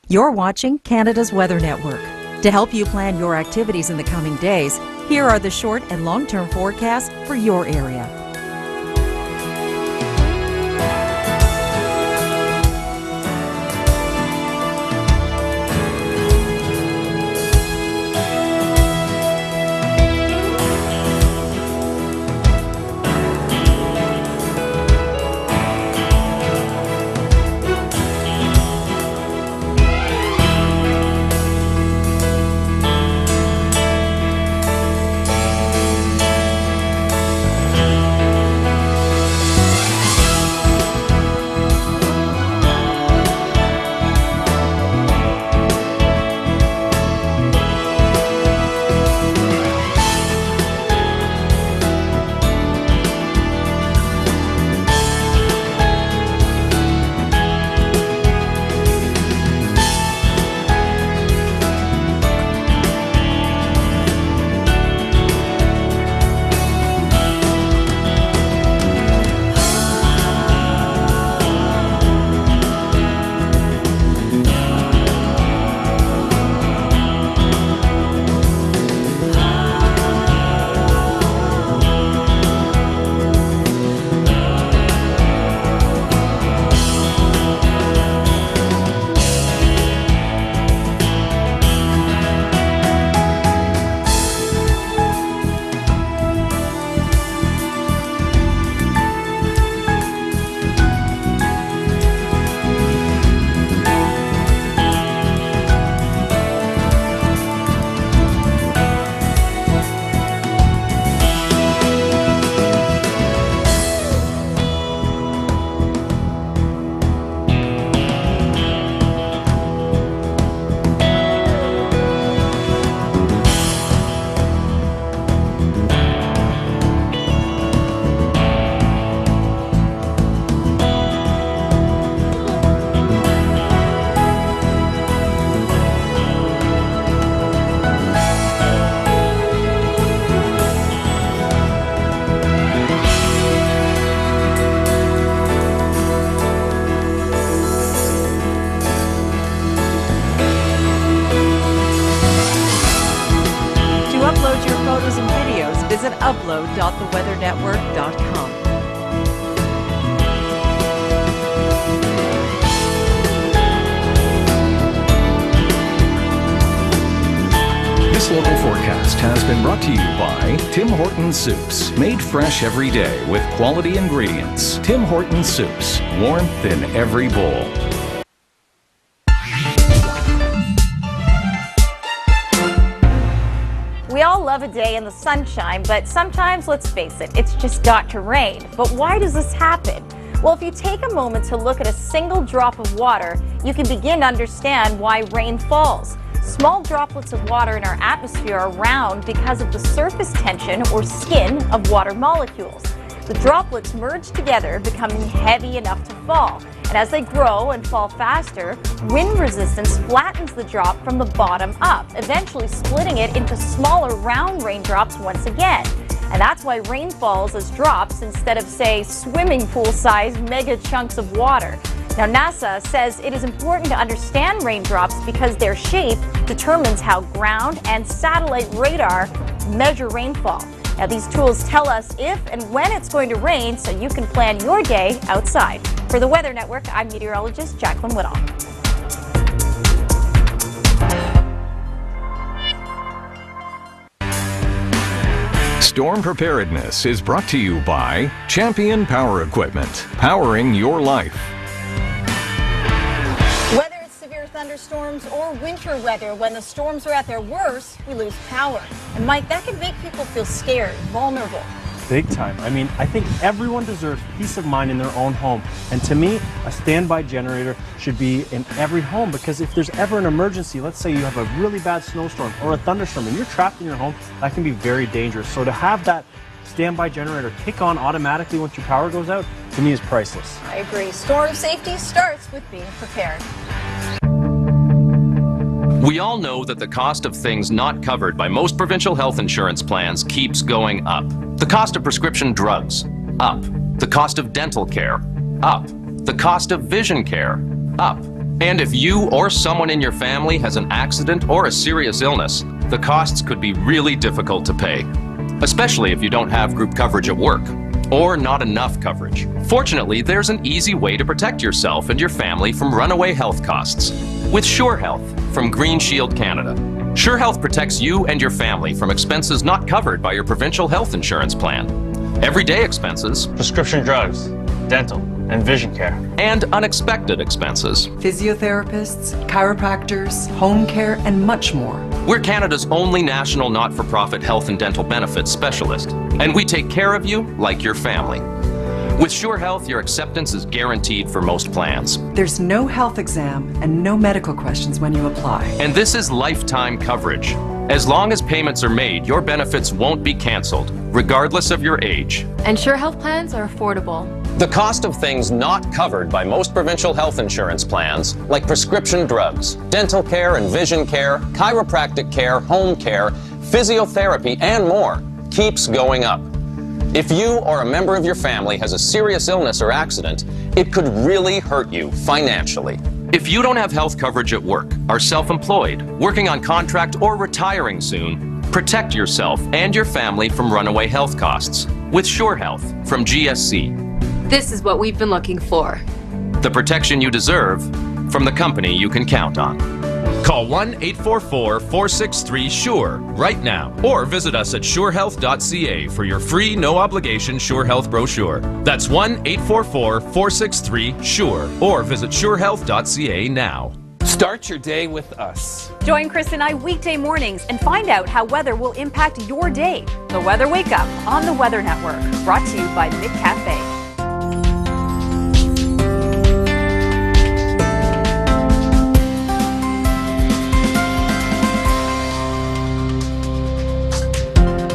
You're watching Canada's Weather Network. To help you plan your activities in the coming days, here are the short and long-term forecasts for your area. Visit upload.theweathernetwork.com. This local forecast has been brought to you by Tim Hortons Soups. Made fresh every day with quality ingredients. Tim Hortons Soups. Warmth in every bowl. We all love a day in the sunshine, but sometimes, let's face it, it's just got to rain. But why does this happen? Well, if you take a moment to look at a single drop of water, you can begin to understand why rain falls. Small droplets of water in our atmosphere are round because of the surface tension or skin of water molecules. The droplets merge together, becoming heavy enough to fall. And as they grow and fall faster, wind resistance flattens the drop from the bottom up, eventually splitting it into smaller round raindrops once again. And that's why rain falls as drops instead of, say, swimming pool-sized mega chunks of water. Now, NASA says it is important to understand raindrops because their shape determines how ground and satellite radar measure rainfall. Now, these tools tell us if and when it's going to rain so you can plan your day outside. For the Weather Network, I'm meteorologist Jacqueline Woodall. Storm Preparedness is brought to you by Champion Power Equipment, powering your life. Whether it's severe thunderstorms or winter weather, when the storms are at their worst, we lose power. And Mike, that can make people feel scared, vulnerable. Big time. I mean, I think everyone deserves peace of mind in their own home. And to me, a standby generator should be in every home, because if there's ever an emergency, let's say you have a really bad snowstorm or a thunderstorm and you're trapped in your home, that can be very dangerous. So to have that standby generator kick on automatically once your power goes out, to me is priceless. I agree. Storm safety starts with being prepared. We all know that the cost of things not covered by most provincial health insurance plans keeps going up. The cost of prescription drugs, up. The cost of dental care, up. The cost of vision care, up. And if you or someone in your family has an accident or a serious illness, the costs could be really difficult to pay, especially if you don't have group coverage at work or not enough coverage. Fortunately, there's an easy way to protect yourself and your family from runaway health costs with Sure Health from Green Shield Canada. Sure Health protects you and your family from expenses not covered by your provincial health insurance plan. Everyday expenses, prescription drugs, dental, and vision care, and unexpected expenses. Physiotherapists, chiropractors, home care, and much more. We're Canada's only national not-for-profit health and dental benefits specialist, and we take care of you like your family. With Sure Health, your acceptance is guaranteed for most plans. There's no health exam and no medical questions when you apply. And this is lifetime coverage. As long as payments are made, your benefits won't be canceled, regardless of your age. And Sure Health plans are affordable. The cost of things not covered by most provincial health insurance plans, like prescription drugs, dental care and vision care, chiropractic care, home care, physiotherapy, and more, keeps going up. If you or a member of your family has a serious illness or accident, it could really hurt you financially. If you don't have health coverage at work, are self-employed, working on contract, or retiring soon, protect yourself and your family from runaway health costs with Sure Health from GSC. This is what we've been looking for. The protection you deserve from the company you can count on. Call 1-844-463-SURE right now or visit us at surehealth.ca for your free, no-obligation Sure Health brochure. That's 1-844-463-SURE or visit surehealth.ca now. Start your day with us. Join Chris and I weekday mornings and find out how weather will impact your day. The Weather Wake Up on the Weather Network, brought to you by McCafe.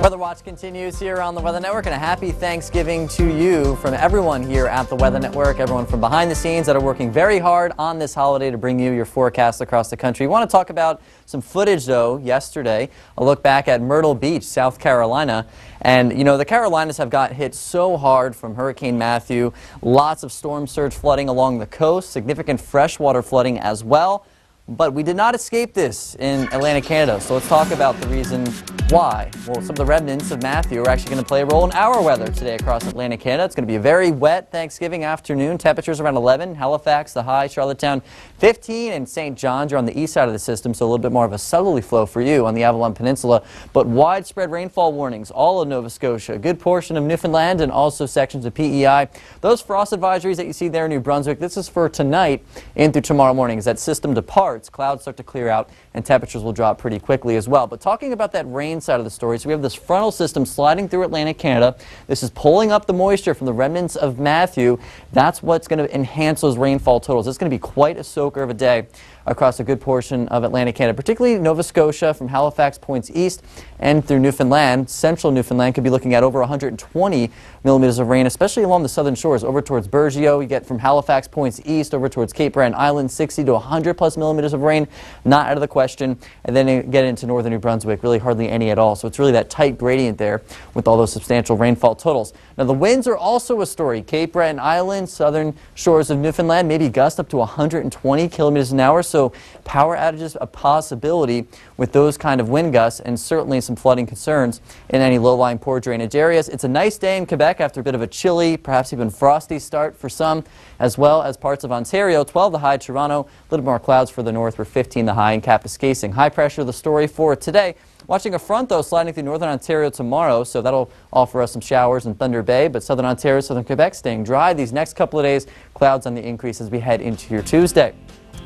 Weather Watch continues here on the Weather Network, and a happy Thanksgiving to you from everyone here at the Weather Network, everyone from behind the scenes that are working very hard on this holiday to bring you your forecast across the country. We want to talk about some footage, though, yesterday. A look back at Myrtle Beach, South Carolina. And, you know, the Carolinas have got hit so hard from Hurricane Matthew. Lots of storm surge flooding along the coast, significant freshwater flooding as well. But we did not escape this in Atlantic Canada, so let's talk about the reason why. Well, some of the remnants of Matthew are actually going to play a role in our weather today across Atlantic Canada. It's going to be a very wet Thanksgiving afternoon. Temperatures around 11. Halifax, the high. Charlottetown, 15. And St. John's are on the east side of the system, so a little bit more of a southerly flow for you on the Avalon Peninsula. But widespread rainfall warnings all of Nova Scotia, a good portion of Newfoundland, and also sections of PEI. Those frost advisories that you see there in New Brunswick, this is for tonight and through tomorrow morning. As that system departs, clouds start to clear out and temperatures will drop pretty quickly as well. But talking about that rain side of the story, so we have this frontal system sliding through Atlantic Canada. This is pulling up the moisture from the remnants of Matthew. That's what's going to enhance those rainfall totals. It's going to be quite a soaker of a day across a good portion of Atlantic Canada, particularly Nova Scotia from Halifax points east and through Newfoundland. Central Newfoundland could be looking at over 120 millimeters of rain, especially along the southern shores over towards Burgeo. You get from Halifax points east over towards Cape Breton Island, 60 to 100 plus millimeters of rain, not out of the question. And then you get into northern New Brunswick, really hardly any at all. So it's really that tight gradient there with all those substantial rainfall totals. Now the winds are also a story. Cape Breton Island, southern shores of Newfoundland, maybe gust up to 120 kilometers an hour. So power outages a possibility with those kind of wind gusts, and certainly some flooding concerns in any low-lying poor drainage areas. It's a nice day in Quebec after a bit of a chilly, perhaps even frosty start for some, as well as parts of Ontario. 12 the high, Toronto, a little more clouds for the north, where 15 the high, in Kapuskasing. High pressure the story for today. Watching a front, though, sliding through northern Ontario tomorrow, so that'll offer us some showers in Thunder Bay, but southern Ontario, southern Quebec staying dry. These next couple of days, clouds on the increase as we head into your Tuesday.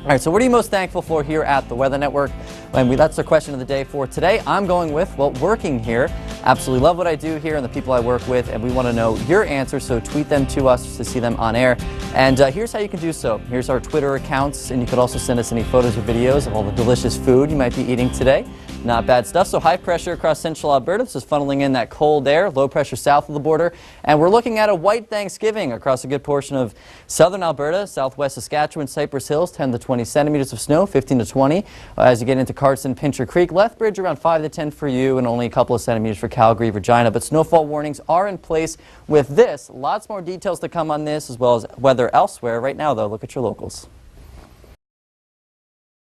All right, so what are you most thankful for here at the Weather Network? And that's the question of the day for today. I'm going with, well, working here. Absolutely love what I do here and the people I work with, and we want to know your answers, so tweet them to us to see them on air. And here's how you can do so. Here's our Twitter accounts, and you could also send us any photos or videos of all the delicious food you might be eating today. Not bad stuff. So high pressure across central Alberta. This is funneling in that cold air. Low pressure south of the border. And we're looking at a white Thanksgiving across a good portion of southern Alberta, southwest Saskatchewan, Cypress Hills, 10 to 20 centimeters of snow, 15 to 20. As you get into Carson, Pincher Creek, Lethbridge around 5 to 10 for you, and only a couple of centimeters for Calgary, Regina. But snowfall warnings are in place with this. Lots more details to come on this, as well as weather elsewhere. Right now, though, look at your locals.